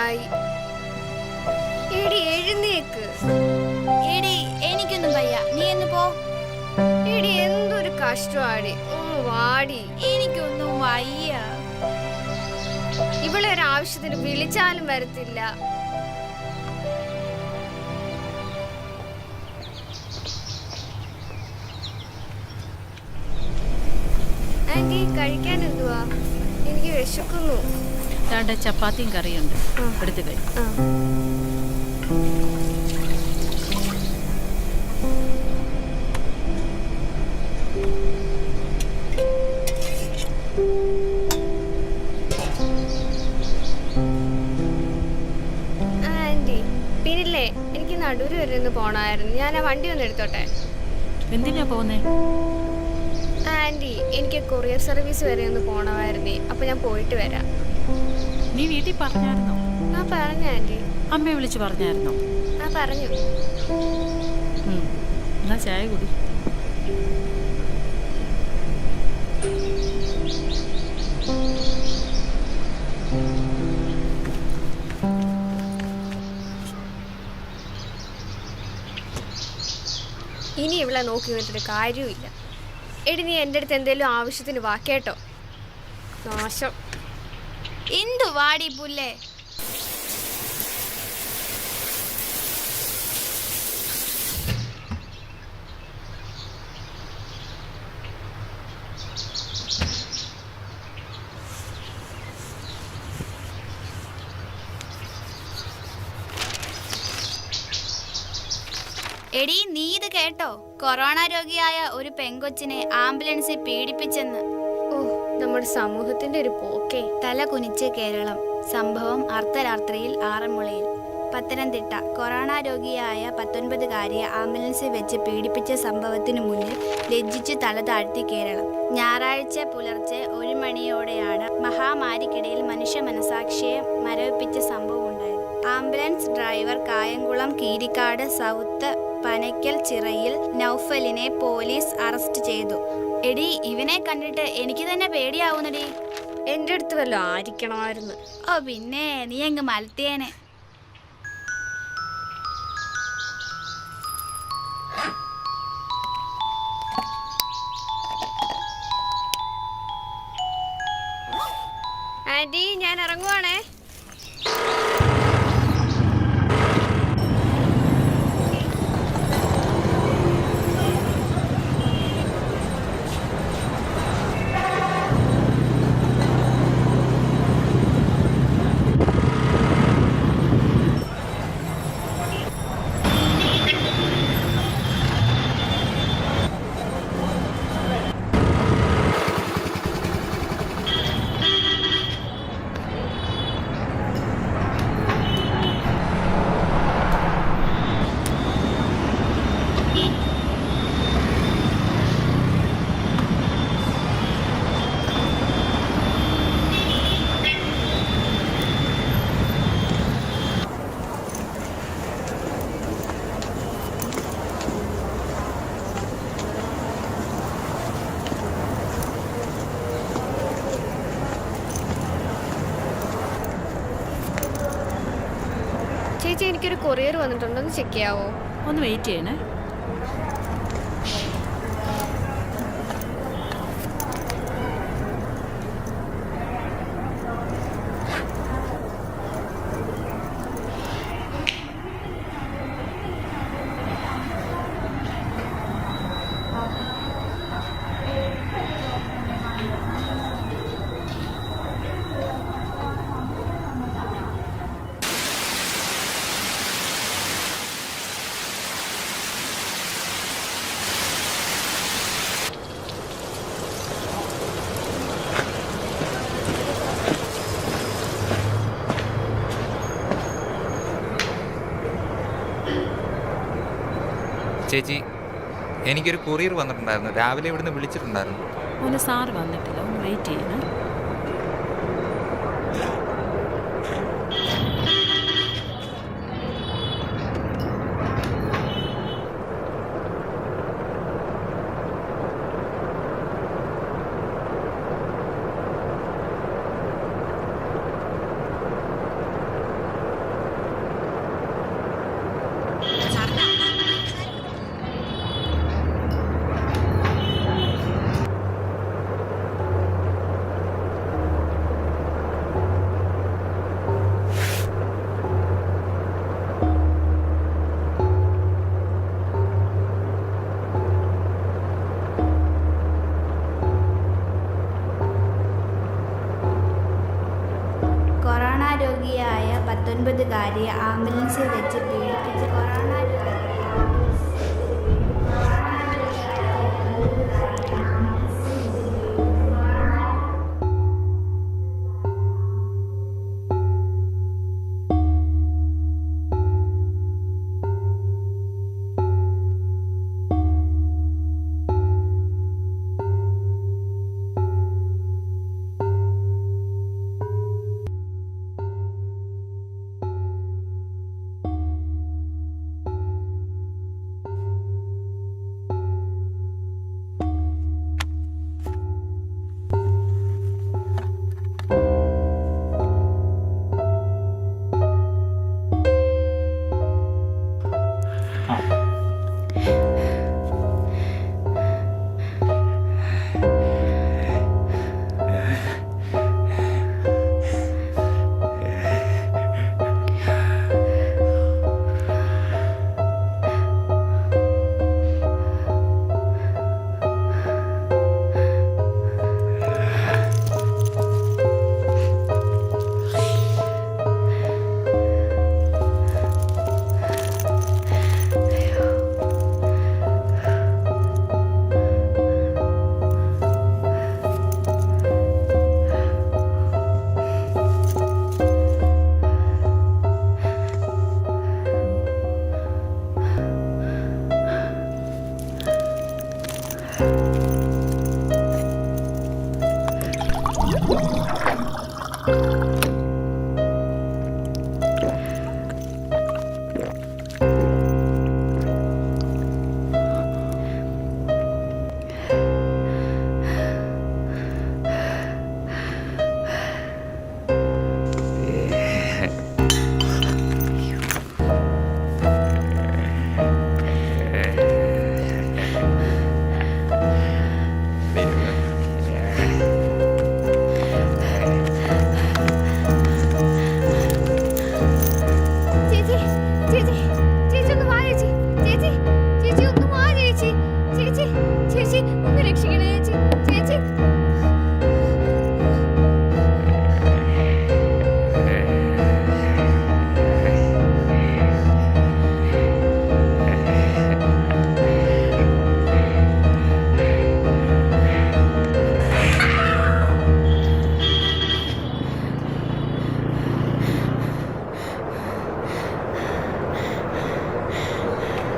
സമയായി. എടി എഴുന്നേക്ക്. എടി എനിക്കൊന്നും വയ്യ, നീ എന്ന് പോ. എടി എന്തൊരു കഷ്ടമാടി, ഒന്ന് വാടി. എനിക്കൊന്നും വയ്യ. ഇവളെ ഒരു ആവശ്യത്തിന് വിളിച്ചാലും വരത്തില്ല. ആന്റി കഴിക്കാൻ എന്തുവാ? എനിക്ക് വിശക്കുന്നു. ചപ്പാത്തിയും കറിയുണ്ട്, എടുത്ത് കഴിയും. ആന്റി പിന്നില്ലേ, എനിക്ക് നടൂര് വരെ ഒന്ന് പോണായിരുന്നു. ഞാൻ ആ വണ്ടി ഒന്ന് എടുത്തോട്ടെ? എന്തിനാ പോന്നേ? ആന്റി എനിക്ക് കൊറിയർ സർവീസ് വരെ ഒന്ന് പോണമായിരുന്നേ, അപ്പൊ ഞാൻ പോയിട്ട് വരാം. നീ വീട്ടിൽ പറഞ്ഞായിരുന്നോ? ആ പറഞ്ഞു ആന്റി. അമ്മയെ വിളിച്ച് പറഞ്ഞായിരുന്നോ? ആ പറഞ്ഞു. എന്നാ ചായ കുടി. ഇനി ഇവിടെ നോക്കി നിന്നിട്ടൊരു കാര്യമില്ല. എടി നീ എൻ്റെ അടുത്ത് എന്തെങ്കിലും ആവശ്യത്തിന് വാ കേട്ടോ. നാശം. എന്തു വാടി പുല്ലേ? എടി നീ ഇത് കേട്ടോ? കൊറോണ രോഗിയായ ഒരു പെങ്കൊച്ചിനെ ആംബുലൻസിൽ പീഡിപ്പിച്ചെന്ന്. ഓ, നമ്മുടെ സമൂഹത്തിന്റെ ഒരു പോക്കേ. തല കുനിച്ച് കേരളം. സംഭവം അർദ്ധരാത്രിയിൽ ആറന്മുളയിൽ. പത്തനംതിട്ട. കൊറോണ രോഗിയായ 19-കാരിയെ ആംബുലൻസിൽ വെച്ച് പീഡിപ്പിച്ച സംഭവത്തിനു മുന്നിൽ ലജ്ജിച്ചു തല താഴ്ത്തി കേരളം. ഞായറാഴ്ച പുലർച്ചെ 1 മണിയോടെയാണ് മഹാമാരിക്കിടയിൽ മനുഷ്യ മനസാക്ഷിയെ മരവിപ്പിച്ച സംഭവം ഉണ്ടായത്. Ambulance driver Kayamkulam Keerikkad south Panaykkal ചിറയിൽ നൗഫലിനെ പോലീസ് അറസ്റ്റ് ചെയ്തു. എടി ഇവനെ കണ്ടിട്ട് എനിക്ക് തന്നെ പേടിയാവുന്നടി. എൻ്റെ അടുത്ത് വല്ലതും ആയിരിക്കണമായിരുന്നു. ഓ പിന്നെ നീ അങ്ങ് മലത്തിയേനെ. ആന്റി ഞാൻ ഇറങ്ങുവാണേ. ചേച്ചി എനിക്കൊരു കൊറിയർ വന്നിട്ടുണ്ടോ, ഒന്ന് ചെക്ക് ചെയ്യാവോ? ഒന്ന് വെയിറ്റ് ചെയ്യണേ. ചേച്ചി എനിക്കൊരു കൊറിയർ വന്നിട്ടുണ്ടായിരുന്നു, രാവിലെ ഇവിടുന്ന് വിളിച്ചിട്ടുണ്ടായിരുന്നു. ഒന്ന് സാറ് വന്നിട്ടില്ല, ഒന്ന് വെയിറ്റ് ചെയ്യണേ. 19കാരിയെ ആംബുലൻസിൽ വെച്ച് പീഡിപ്പിച്ച് corona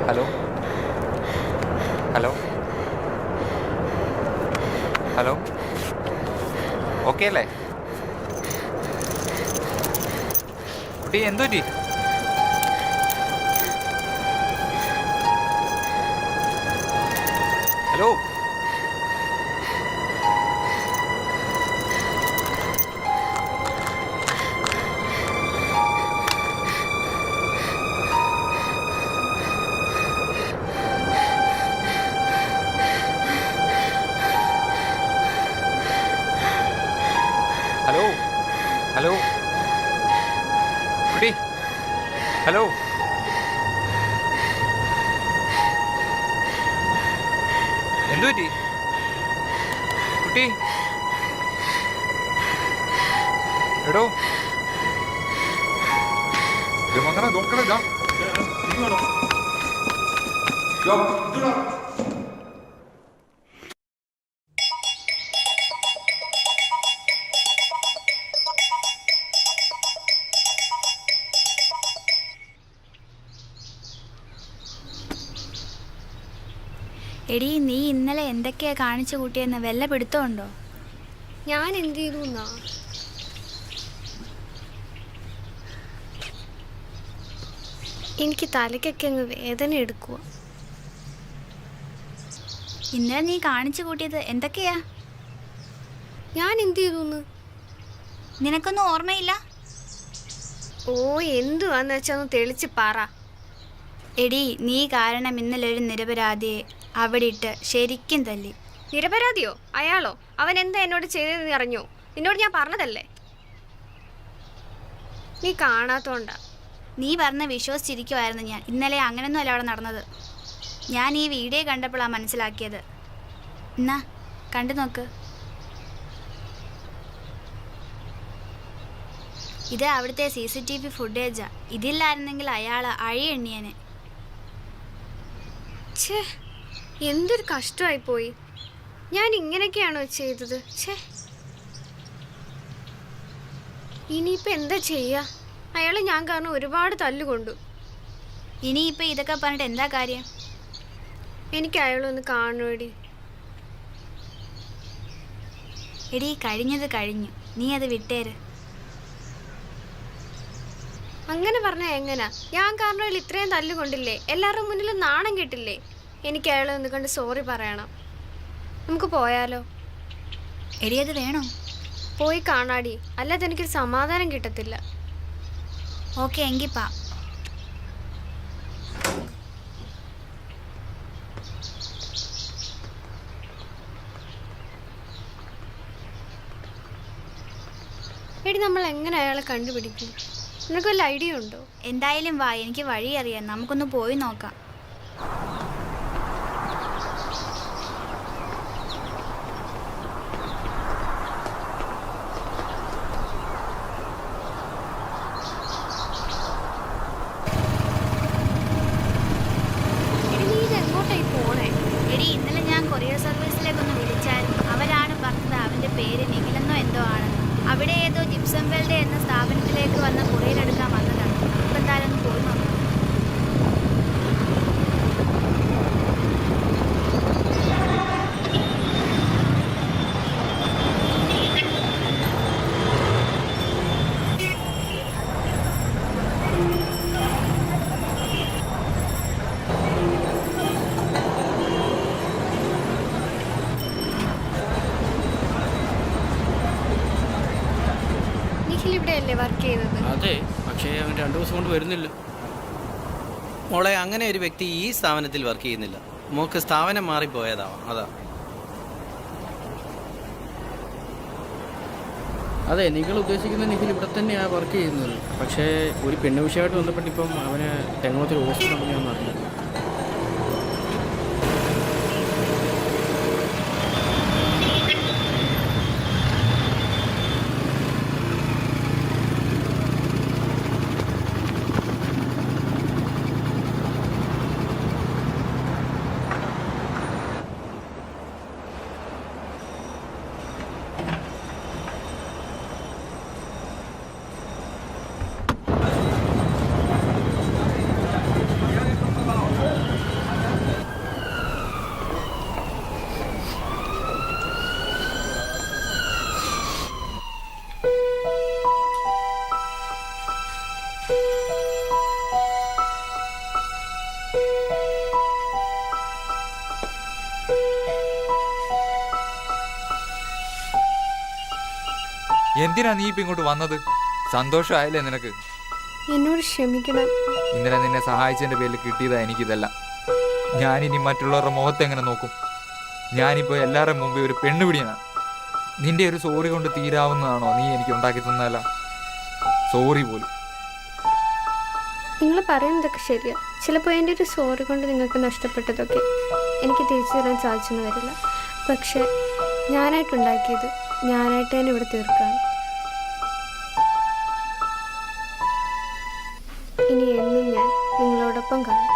hello hello hello okay അല്ലേ? കുട്ടി എന്തു പറ്റി? ഹലോ ഹലോ ഹലോ കുട്ടി ഹലോ എന്തു പറ്റി കുട്ടി? എടോ അങ്ങനെ നോക്കണേ എടീ, നീ ഇന്നലെ എന്തൊക്കെയാ കാണിച്ചു കൂട്ടിയെന്ന് വല്ല പിടുത്തമുണ്ടോ? ഞാൻ എന്ത് ചെയ്തു എന്നാ? എനിക്ക് തലയ്ക്കൊക്കെ അങ്ങ് വേദന എടുക്കുക. ഇന്നലെ നീ കാണിച്ചു കൂട്ടിയത് എന്തൊക്കെയാ? ഞാൻ എന്ത് ചെയ്തു? നിനക്കൊന്നും ഓർമ്മയില്ല? ഓ, എന്തുവാന്ന് വെച്ചാ ഒന്ന് തെളിച്ച് പറ. എടീ, നീ കാരണം ഇന്നലെ ഒരു നിരപരാധിയെ അവിടെ ഇട്ട് ശരിക്കും തല്ലി. നിരപരാധിയോ? അയാളോ? അവൻ എന്താ എന്നോട് ചെയ്തതെന്ന് അറിഞ്ഞോ? നിന്നോട് ഞാൻ പറഞ്ഞതല്ലേ. നീ കാണാത്തോണ്ടാ. നീ പറഞ്ഞ് വിശ്വസിച്ചിരിക്കുമായിരുന്നു ഞാൻ. ഇന്നലെ അങ്ങനെയൊന്നും അല്ല അവിടെ നടന്നത്. ഞാൻ ഈ വീഡിയോ കണ്ടപ്പോഴാണ് മനസ്സിലാക്കിയത്. എന്നാ കണ്ടു നോക്ക്. ഇത് അവിടുത്തെ CCTV ഫുട്ടേജാ. ഇതില്ലായിരുന്നെങ്കിൽ അയാൾ അഴി എണ്ണിയനെ. ഛേ, എന്തൊരു കഷ്ടമായി പോയി. ഞാൻ ഇങ്ങനെയൊക്കെയാണോ ചെയ്തത്? ഛേ, ഇനിയിപ്പോൾ എന്താ ചെയ്യുക? അയാൾ ഞാൻ കാരണം ഒരുപാട് തല്ലുകൊണ്ടു. ഇനിയിപ്പോൾ ഇതൊക്കെ പറഞ്ഞിട്ട് എന്താ കാര്യം? എനിക്ക് അയാളൊന്ന് കാണുമേടി. എടീ, കഴിഞ്ഞത് കഴിഞ്ഞു, നീ അത് വിട്ടേര്. അങ്ങനെ പറഞ്ഞാൽ എങ്ങനാ? ഞാൻ കാരണം അയാൾ ഇത്രയും തല്ലുകൊണ്ടില്ലേ? എല്ലാവരുടെ മുന്നിലും നാണം കിട്ടില്ലേ? എനിക്ക് അയാളെ ഒന്ന് കണ്ട് സോറി പറയണം. നമുക്ക് പോയാലോ? എടീ, അത് വേണോ? പോയി കാണാടി, അല്ലാതെ എനിക്കൊരു സമാധാനം കിട്ടത്തില്ല. ഓക്കെ, എങ്കിൽ പാ. എടി, നമ്മൾ എങ്ങനെ അയാളെ കണ്ടുപിടിക്കും? നിനക്ക് വല്ല ഐഡിയ ഉണ്ടോ? എന്തായാലും വാ, എനിക്ക് വഴി അറിയാം. നമുക്കൊന്ന് പോയി നോക്കാം. എടി, നീ ഇത് എങ്ങോട്ടായി പോണേ? എടീ, ഇന്നലെ ഞാൻ കൊറിയർ സർവീസിലേക്കൊന്ന് വിളിച്ചായിരുന്നു. അവരാണ് പറഞ്ഞത് അവൻ്റെ പേര് നിഖിലെന്നോ എന്തോ ആണെന്ന്. അവിടെ ഏതോ ജിപ്സം വെൽഡ് എന്ന സ്ഥാപനത്തിലേക്ക് വന്ന് കൊറിയർ എടുക്കാൻ വന്നതാണ്. നമുക്ക് എന്തായാലും ഒന്ന് പോയി നോക്കാം. നിഖിൽ ഇവിടെയല്ലേ വർക്ക് ചെയ്യുന്നത്? അതെ, പക്ഷേ അവൻ 2 ദിവസം കൊണ്ട് വരുന്നില്ല. മോളെ, അങ്ങനെ ഒരു വ്യക്തി ഈ സ്ഥാപനത്തിൽ വർക്ക് ചെയ്യുന്നില്ല. മോക്ക് സ്ഥാപനം മാറിപ്പോയതാവാം, അതാ. അതെ, നിങ്ങൾ ഉദ്ദേശിക്കുന്ന നിഖിൽ ഇവിടെ തന്നെയാണ് വർക്ക് ചെയ്യുന്നത്. പക്ഷേ ഒരു പെണ്ണ് വിഷയമായിട്ട് ബന്ധപ്പെട്ട് ഇപ്പം അവന് തെങ്ങോത്തിൽ ഹോസ്പിറ്റൽ ഞാൻ അറിഞ്ഞു. എന്തിനാ നീ ഇപ്പം ഇങ്ങോട്ട് വന്നത്? സന്തോഷമായില്ലേ നിനക്ക്? എന്നോട് ക്ഷമിക്കണം. ഇന്നലെ നിന്നെ സഹായിച്ചതിൻ്റെ പേരിൽ കിട്ടിയതാ എനിക്കിതെല്ലാം. ഞാനിനി മറ്റുള്ളവരുടെ മുഖത്ത് എങ്ങനെ നോക്കും? ഞാനിപ്പോൾ എല്ലാവരുടെ മുമ്പേ ഒരു പെണ്ണുപിടിയാണ്. നിന്റെ ഒരു സോറി കൊണ്ട് തീരാവുന്നതാണോ നീ എനിക്ക് ഉണ്ടാക്കി തന്നതല്ല? സോറി പോലും. നിങ്ങൾ പറയുന്നതൊക്കെ ശരിയാണ്. ചിലപ്പോൾ എൻ്റെ ഒരു സോറി കൊണ്ട് നിങ്ങൾക്ക് നഷ്ടപ്പെട്ടതൊക്കെ എനിക്ക് തിരിച്ചു തരാൻ സാധിച്ചെന്ന് വരില്ല. പക്ഷെ ഞാനായിട്ടുണ്ടാക്കിയത് ഞാനായിട്ട് തന്നെ ഇവിടെ തീർക്കാം. ഇനി എന്നും ഞാൻ നിങ്ങളോടൊപ്പം കാണും.